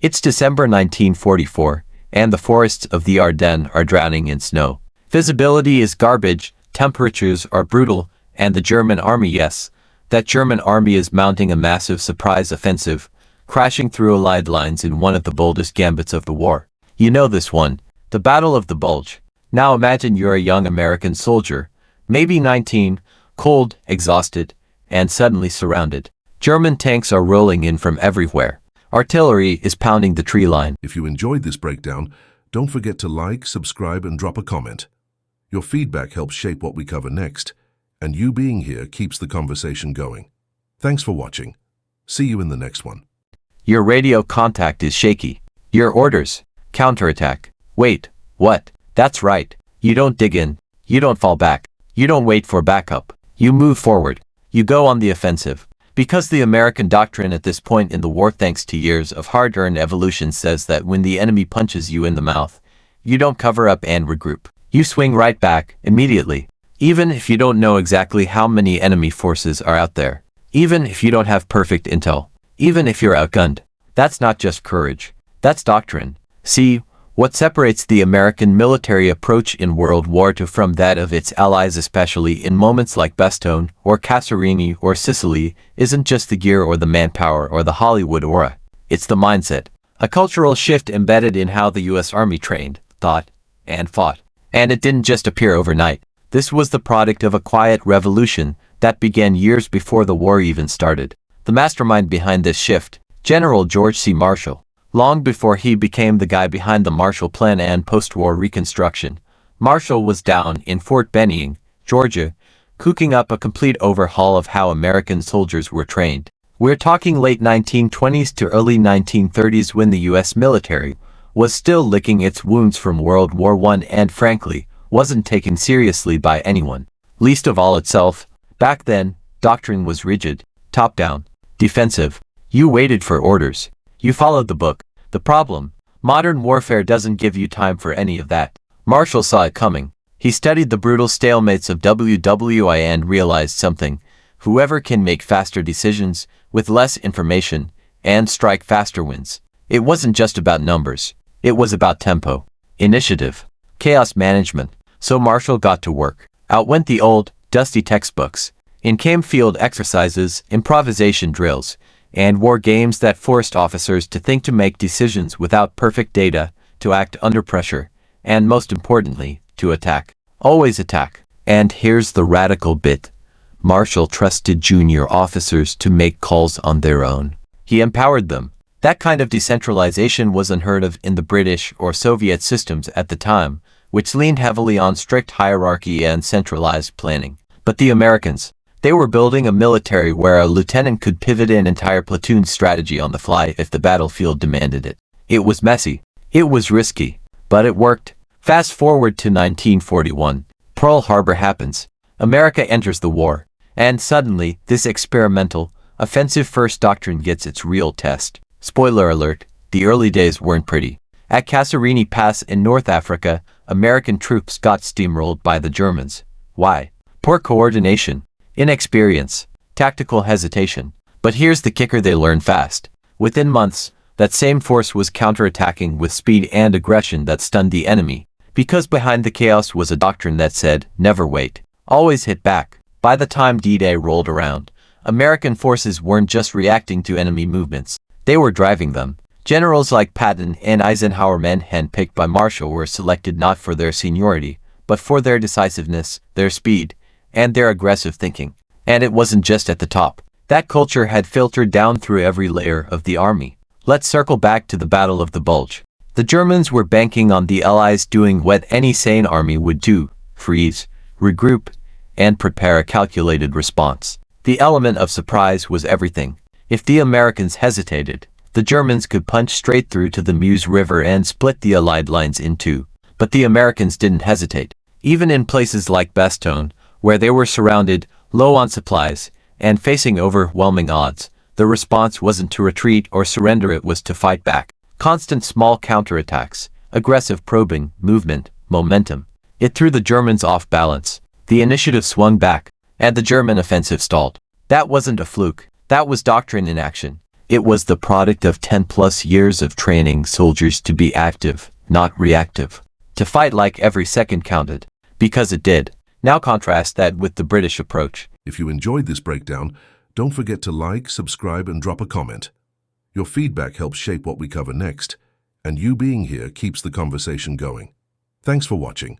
It's December 1944, and the forests of the Ardennes are drowning in snow. Visibility is garbage, temperatures are brutal, and the German army, yes, that German army is mounting a massive surprise offensive, crashing through Allied lines in one of the boldest gambits of the war. You know this one, the Battle of the Bulge. Now imagine you're a young American soldier, maybe 19, cold, exhausted, and suddenly surrounded. German tanks are rolling in from everywhere. Artillery is pounding the tree line. If you enjoyed this breakdown, don't forget to like, subscribe, and drop a comment. Your feedback helps shape what we cover next, and you being here keeps the conversation going. Thanks for watching. See you in the next one. Your radio contact is shaky. Your orders: counterattack. Wait, what? That's right. You don't dig in. You don't fall back. You don't wait for backup. You move forward. You go on the offensive. Because the American doctrine at this point in the war, thanks to years of hard-earned evolution, says that when the enemy punches you in the mouth, you don't cover up and regroup. You swing right back, immediately. Even if you don't know exactly how many enemy forces are out there. Even if you don't have perfect intel. Even if you're outgunned. That's not just courage. That's doctrine. See, what separates the American military approach in World War II from that of its allies, especially in moments like Bastogne or Kasserine or Sicily, isn't just the gear or the manpower or the Hollywood aura. It's the mindset. A cultural shift embedded in how the U.S. Army trained, thought, and fought. And it didn't just appear overnight. This was the product of a quiet revolution that began years before the war even started. The mastermind behind this shift, General George C. Marshall. Long before he became the guy behind the Marshall Plan and post-war Reconstruction, Marshall was down in Fort Benning, Georgia, cooking up a complete overhaul of how American soldiers were trained. We're talking late 1920s to early 1930s, when the U.S. military was still licking its wounds from World War I and, frankly, wasn't taken seriously by anyone, least of all itself. Back then, doctrine was rigid, top-down, defensive. You waited for orders. You followed the book. The problem: modern warfare doesn't give you time for any of that. Marshall saw it coming. He studied the brutal stalemates of WWI and realized something. Whoever can make faster decisions, with less information, and strike faster wins. It wasn't just about numbers. It was about tempo, initiative, chaos management. So Marshall got to work. Out went the old, dusty textbooks. In came field exercises, improvisation drills, and war games that forced officers to think, to make decisions without perfect data, to act under pressure, and most importantly, to attack. Always attack. And here's the radical bit. Marshall trusted junior officers to make calls on their own. He empowered them. That kind of decentralization was unheard of in the British or Soviet systems at the time, which leaned heavily on strict hierarchy and centralized planning. But the Americans, they were building a military where a lieutenant could pivot an entire platoon's strategy on the fly if the battlefield demanded it. It was messy. It was risky. But it worked. Fast forward to 1941. Pearl Harbor happens. America enters the war. And suddenly, this experimental, offensive-first doctrine gets its real test. Spoiler alert, the early days weren't pretty. At Kasserine Pass in North Africa, American troops got steamrolled by the Germans. Why? Poor coordination. Inexperience, tactical hesitation. But here's the kicker: they learned fast. Within months, that same force was counterattacking with speed and aggression that stunned the enemy, because behind the chaos was a doctrine that said, never wait, always hit back. By the time D-Day rolled around, American forces weren't just reacting to enemy movements, they were driving them. Generals like Patton and Eisenhower, men handpicked by Marshall, were selected not for their seniority, but for their decisiveness, their speed, and their aggressive thinking. And it wasn't just at the top. That culture had filtered down through every layer of the army. Let's circle back to the Battle of the Bulge. The Germans were banking on the Allies doing what any sane army would do: freeze, regroup, and prepare a calculated response. The element of surprise was everything. If the Americans hesitated, the Germans could punch straight through to the Meuse River and split the Allied lines in two. But the Americans didn't hesitate. Even in places like Bastogne, where they were surrounded, low on supplies, and facing overwhelming odds, the response wasn't to retreat or surrender, it was to fight back. Constant small counterattacks, aggressive probing, movement, momentum. It threw the Germans off balance. The initiative swung back, and the German offensive stalled. That wasn't a fluke. That was doctrine in action. It was the product of 10 plus years of training soldiers to be active, not reactive. To fight like every second counted. Because it did. Now contrast that with the British approach. If you enjoyed this breakdown, don't forget to like, subscribe, and drop a comment. Your feedback helps shape what we cover next, and you being here keeps the conversation going. Thanks for watching.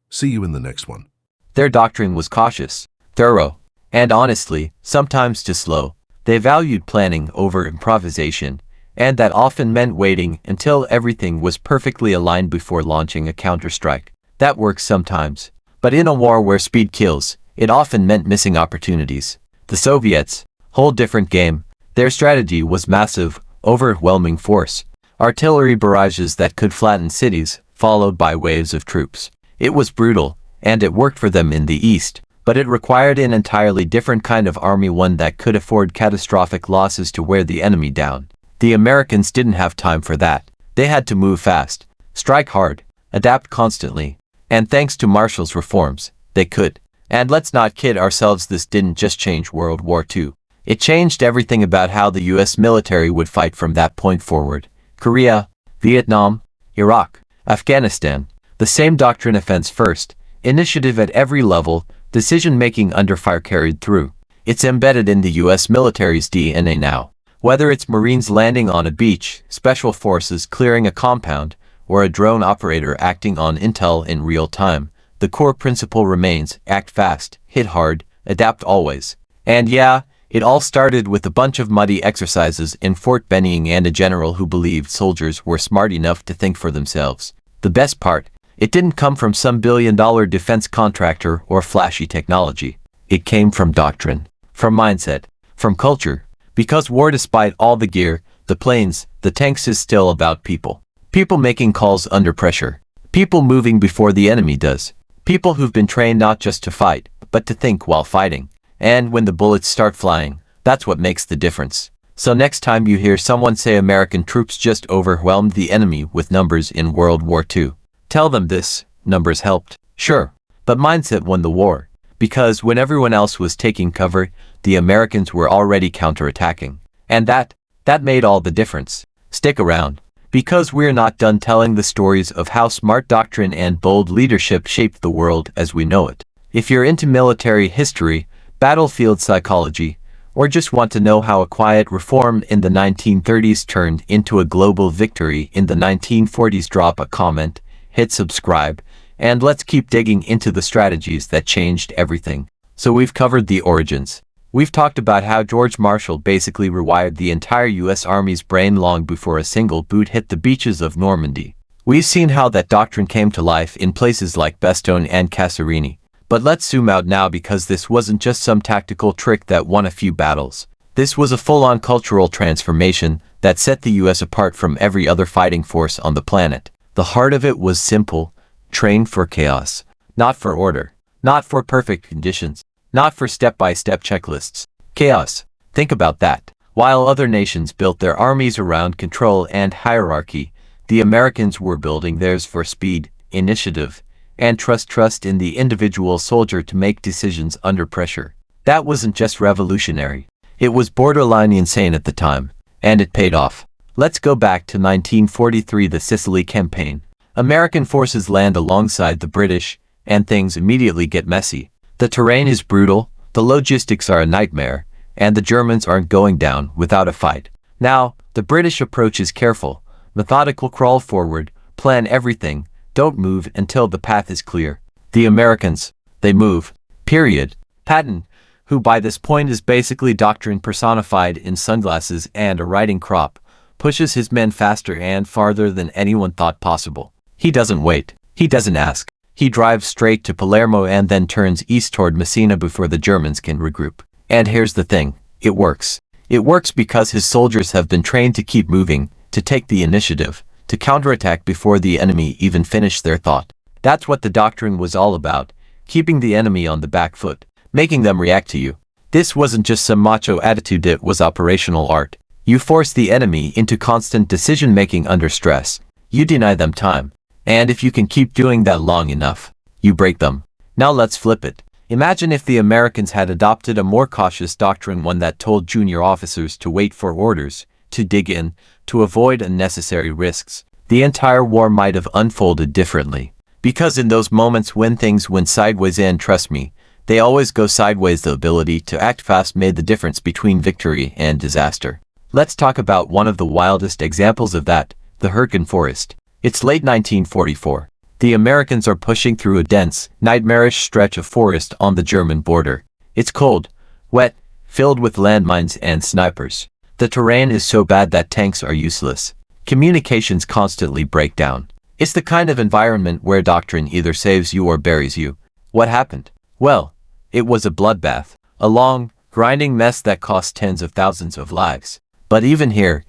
See you in the next one. Their doctrine was cautious, thorough, and honestly, sometimes too slow. They valued planning over improvisation, and that often meant waiting until everything was perfectly aligned before launching a counterstrike. That works sometimes, but in a war where speed kills, it often meant missing opportunities. The Soviets, whole different game. Their strategy was massive, overwhelming force. Artillery barrages that could flatten cities, followed by waves of troops. It was brutal, and it worked for them in the East, but it required an entirely different kind of army, one that could afford catastrophic losses to wear the enemy down. The Americans didn't have time for that. They had to move fast, strike hard, adapt constantly, and thanks to Marshall's reforms, they could. And let's not kid ourselves, this didn't just change World War II. It changed everything about how the US military would fight from that point forward. Korea, Vietnam, Iraq, Afghanistan. The same doctrine, offense first, initiative at every level, decision-making under fire carried through. It's embedded in the US military's DNA now. Whether it's Marines landing on a beach, special forces clearing a compound, or a drone operator acting on intel in real time, the core principle remains: act fast, hit hard, adapt always. And yeah, it all started with a bunch of muddy exercises in Fort Benning and a general who believed soldiers were smart enough to think for themselves. The best part, it didn't come from some billion-dollar defense contractor or flashy technology. It came from doctrine, from mindset, from culture. Because war, despite all the gear, the planes, the tanks, is still about people. People making calls under pressure. People moving before the enemy does. People who've been trained not just to fight, but to think while fighting. And when the bullets start flying, that's what makes the difference. So next time you hear someone say American troops just overwhelmed the enemy with numbers in World War II, tell them this: numbers helped, sure, but mindset won the war. Because when everyone else was taking cover, the Americans were already counterattacking. And that made all the difference. Stick around, because we're not done telling the stories of how smart doctrine and bold leadership shaped the world as we know it. If you're into military history, battlefield psychology, or just want to know how a quiet reform in the 1930s turned into a global victory in the 1940s, drop a comment, hit subscribe, and let's keep digging into the strategies that changed everything. So we've covered the origins. We've talked about how George Marshall basically rewired the entire US Army's brain long before a single boot hit the beaches of Normandy. We've seen how that doctrine came to life in places like Bastogne and Kasserine. But let's zoom out now, because this wasn't just some tactical trick that won a few battles. This was a full-on cultural transformation that set the US apart from every other fighting force on the planet. The heart of it was simple: train for chaos, not for order, not for perfect conditions, not for step-by-step checklists. Chaos. Think about that. While other nations built their armies around control and hierarchy, the Americans were building theirs for speed, initiative, and trust in the individual soldier to make decisions under pressure. That wasn't just revolutionary. It was borderline insane at the time, and it paid off. Let's go back to 1943, the Sicily campaign. American forces land alongside the British, and things immediately get messy. The terrain is brutal, the logistics are a nightmare, and the Germans aren't going down without a fight. Now, the British approach is careful, methodical: crawl forward, plan everything, don't move until the path is clear. The Americans, they move. Period. Patton, who by this point is basically doctrine personified in sunglasses and a riding crop, pushes his men faster and farther than anyone thought possible. He doesn't wait. He doesn't ask. He drives straight to Palermo and then turns east toward Messina before the Germans can regroup. And here's the thing: it works. It works because his soldiers have been trained to keep moving, to take the initiative, to counterattack before the enemy even finished their thought. That's what the doctrine was all about: keeping the enemy on the back foot, making them react to you. This wasn't just some macho attitude, it was operational art. You force the enemy into constant decision-making under stress. You deny them time. And if you can keep doing that long enough, you break them. Now let's flip it. Imagine if the Americans had adopted a more cautious doctrine, one that told junior officers to wait for orders, to dig in, to avoid unnecessary risks, the entire war might have unfolded differently. Because in those moments when things went sideways, and trust me, they always go sideways, the ability to act fast made the difference between victory and disaster. Let's talk about one of the wildest examples of that, the Hurricane Forest. It's late 1944. The Americans are pushing through a dense, nightmarish stretch of forest on the German border. It's cold, wet, filled with landmines and snipers. The terrain is so bad that tanks are useless. Communications constantly break down. It's the kind of environment where doctrine either saves you or buries you. What happened? Well, it was a bloodbath. A long, grinding mess that cost tens of thousands of lives. But even here,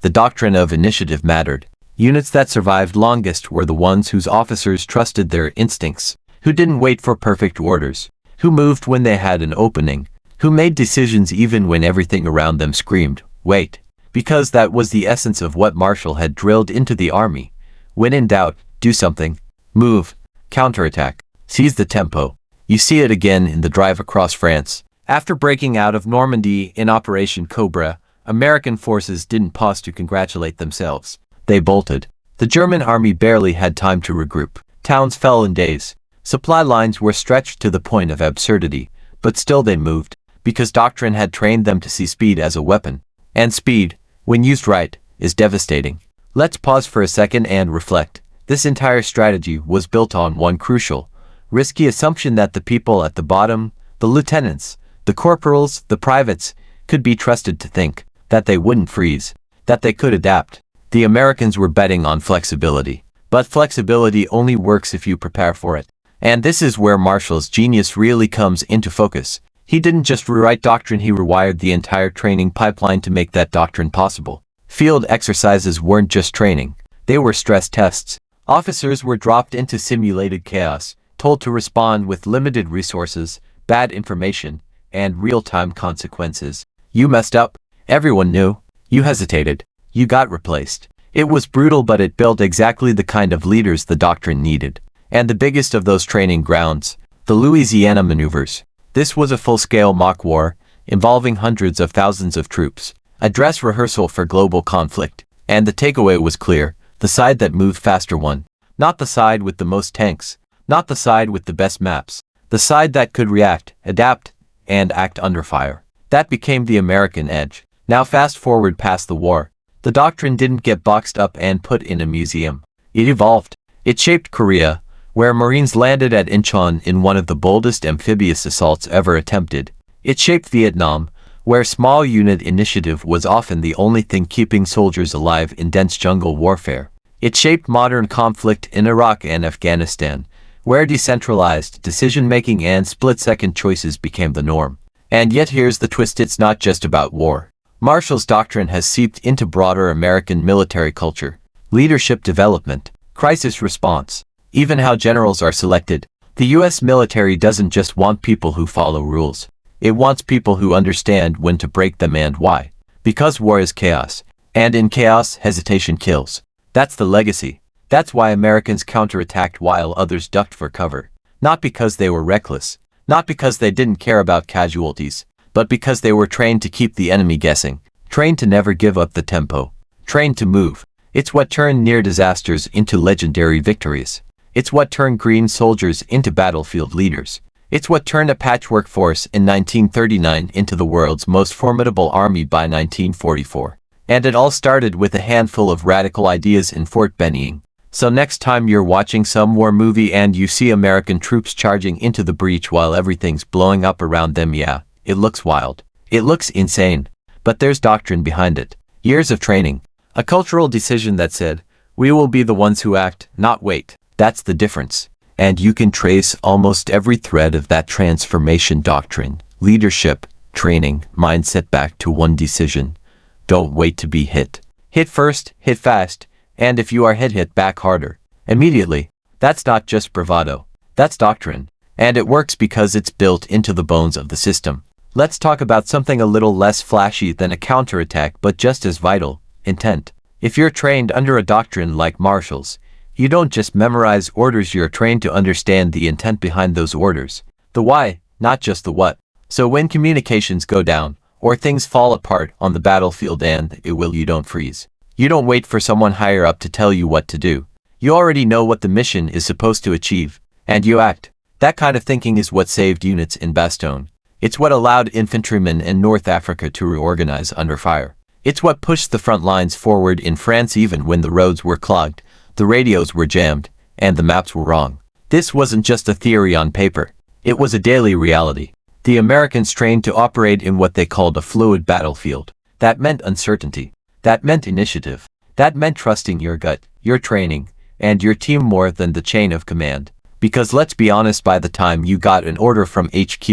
the doctrine of initiative mattered. Units that survived longest were the ones whose officers trusted their instincts, who didn't wait for perfect orders, who moved when they had an opening, who made decisions even when everything around them screamed, wait. Because that was the essence of what Marshall had drilled into the army. When in doubt, do something. Move. Counterattack. Seize the tempo. You see it again in the drive across France. After breaking out of Normandy in Operation Cobra, American forces didn't pause to congratulate themselves. They bolted. The German army barely had time to regroup. Towns fell in days. Supply lines were stretched to the point of absurdity, but still they moved, because doctrine had trained them to see speed as a weapon. And speed, when used right, is devastating. Let's pause for a second and reflect. This entire strategy was built on one crucial, risky assumption that the people at the bottom, the lieutenants, the corporals, the privates, could be trusted to think, that they wouldn't freeze, that they could adapt. The Americans were betting on flexibility. But flexibility only works if you prepare for it. And this is where Marshall's genius really comes into focus. He didn't just rewrite doctrine, he rewired the entire training pipeline to make that doctrine possible. Field exercises weren't just training, they were stress tests. Officers were dropped into simulated chaos, told to respond with limited resources, bad information, and real-time consequences. You messed up. Everyone knew. You hesitated. You got replaced. It was brutal, but it built exactly the kind of leaders the doctrine needed. And the biggest of those training grounds, the Louisiana maneuvers. This was a full-scale mock war, involving hundreds of thousands of troops. A dress rehearsal for global conflict. And the takeaway was clear. The side that moved faster won. Not the side with the most tanks. Not the side with the best maps. The side that could react, adapt, and act under fire. That became the American edge. Now fast forward past the war. The doctrine didn't get boxed up and put in a museum. It evolved. It shaped Korea, where Marines landed at Incheon in one of the boldest amphibious assaults ever attempted. It shaped Vietnam, where small unit initiative was often the only thing keeping soldiers alive in dense jungle warfare. It shaped modern conflict in Iraq and Afghanistan, where decentralized decision-making and split-second choices became the norm. And yet here's the twist, it's not just about war. Marshall's doctrine has seeped into broader American military culture, leadership development, crisis response, even how generals are selected. The U.S. military doesn't just want people who follow rules. It wants people who understand when to break them and why. Because war is chaos, and in chaos, hesitation kills. That's the legacy. That's why Americans counterattacked while others ducked for cover. Not because they were reckless, not because they didn't care about casualties, but because they were trained to keep the enemy guessing, trained to never give up the tempo, trained to move. It's what turned near disasters into legendary victories. It's what turned green soldiers into battlefield leaders. It's what turned a patchwork force in 1939 into the world's most formidable army by 1944. And it all started with a handful of radical ideas in Fort Benning. So next time you're watching some war movie and you see American troops charging into the breach while everything's blowing up around them, yeah, it looks wild. It looks insane. But there's doctrine behind it. Years of training. A cultural decision that said, we will be the ones who act, not wait. That's the difference. And you can trace almost every thread of that transformation doctrine, leadership, training, mindset back to one decision. Don't wait to be hit. Hit first, hit fast, and if you are hit back harder. Immediately. That's not just bravado. That's doctrine. And it works because it's built into the bones of the system. Let's talk about something a little less flashy than a counterattack but just as vital, intent. If you're trained under a doctrine like Marshall's, you don't just memorize orders, you're trained to understand the intent behind those orders. The why, not just the what. So when communications go down, or things fall apart on the battlefield and you don't freeze. You don't wait for someone higher up to tell you what to do. You already know what the mission is supposed to achieve, and you act. That kind of thinking is what saved units in Bastogne. It's what allowed infantrymen in North Africa to reorganize under fire. It's what pushed the front lines forward in France even when the roads were clogged, the radios were jammed, and the maps were wrong. This wasn't just a theory on paper. It was a daily reality. The Americans trained to operate in what they called a fluid battlefield. That meant uncertainty. That meant initiative. That meant trusting your gut, your training, and your team more than the chain of command. Because let's be honest, by the time you got an order from HQ,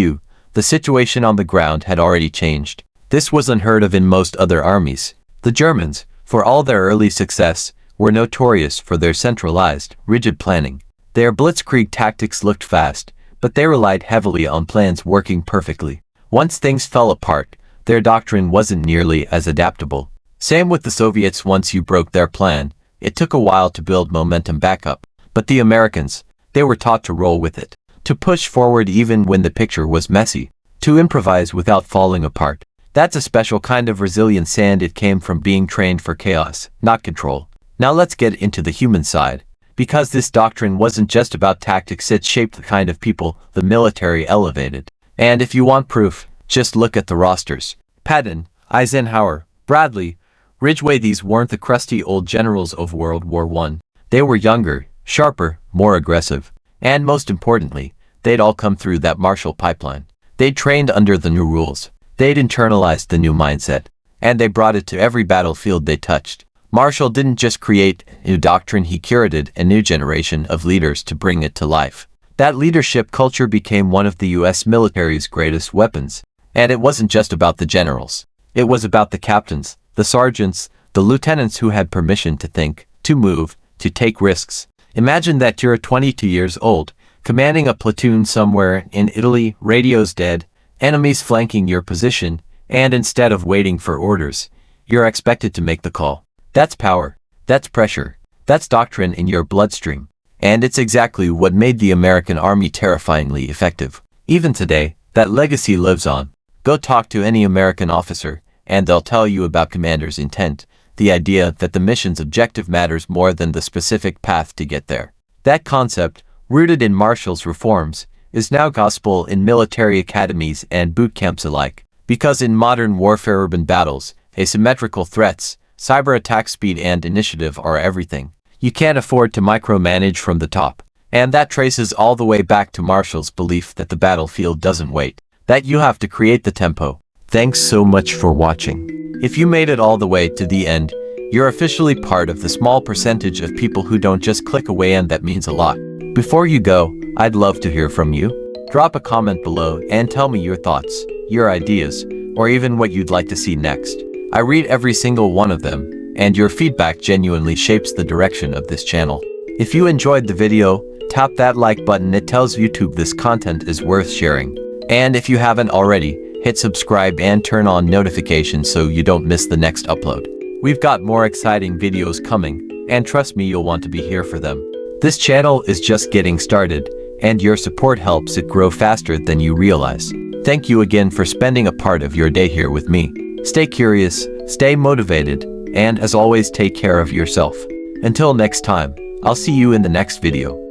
the situation on the ground had already changed. This was unheard of in most other armies. The Germans, for all their early success, were notorious for their centralized, rigid planning. Their blitzkrieg tactics looked fast, but they relied heavily on plans working perfectly. Once things fell apart, their doctrine wasn't nearly as adaptable. Same with the Soviets. Once you broke their plan, it took a while to build momentum back up. But the Americans, they were taught to roll with it, to push forward even when the picture was messy, to improvise without falling apart. That's a special kind of resilience, and it came from being trained for chaos, not control. Now let's get into the human side. Because this doctrine wasn't just about tactics, it shaped the kind of people the military elevated. And if you want proof, just look at the rosters. Patton, Eisenhower, Bradley, Ridgway. These weren't the crusty old generals of World War I. They were younger, sharper, more aggressive. And most importantly, they'd all come through that Marshall pipeline. They'd trained under the new rules. They'd internalized the new mindset. And they brought it to every battlefield they touched. Marshall didn't just create a new doctrine, he curated a new generation of leaders to bring it to life. That leadership culture became one of the US military's greatest weapons. And it wasn't just about the generals. It was about the captains, the sergeants, the lieutenants who had permission to think, to move, to take risks. Imagine that you're 22 years old, commanding a platoon somewhere in Italy, radios dead, enemies flanking your position, and instead of waiting for orders, you're expected to make the call. That's power. That's pressure. That's doctrine in your bloodstream. And it's exactly what made the American Army terrifyingly effective. Even today, that legacy lives on. Go talk to any American officer, and they'll tell you about commander's intent, the idea that the mission's objective matters more than the specific path to get there. That concept, rooted in Marshall's reforms, is now gospel in military academies and boot camps alike. Because in modern warfare, urban battles, asymmetrical threats, cyber attack, speed and initiative are everything. You can't afford to micromanage from the top. And that traces all the way back to Marshall's belief that the battlefield doesn't wait, that you have to create the tempo. Thanks so much for watching. If you made it all the way to the end, you're officially part of the small percentage of people who don't just click away, and that means a lot. Before you go, I'd love to hear from you. Drop a comment below and tell me your thoughts, your ideas, or even what you'd like to see next. I read every single one of them, and your feedback genuinely shapes the direction of this channel. If you enjoyed the video, tap that like button. It tells YouTube this content is worth sharing. And if you haven't already, hit subscribe and turn on notifications so you don't miss the next upload. We've got more exciting videos coming, and trust me, you'll want to be here for them. This channel is just getting started, and your support helps it grow faster than you realize. Thank you again for spending a part of your day here with me. Stay curious, stay motivated, and as always, take care of yourself. Until next time, I'll see you in the next video.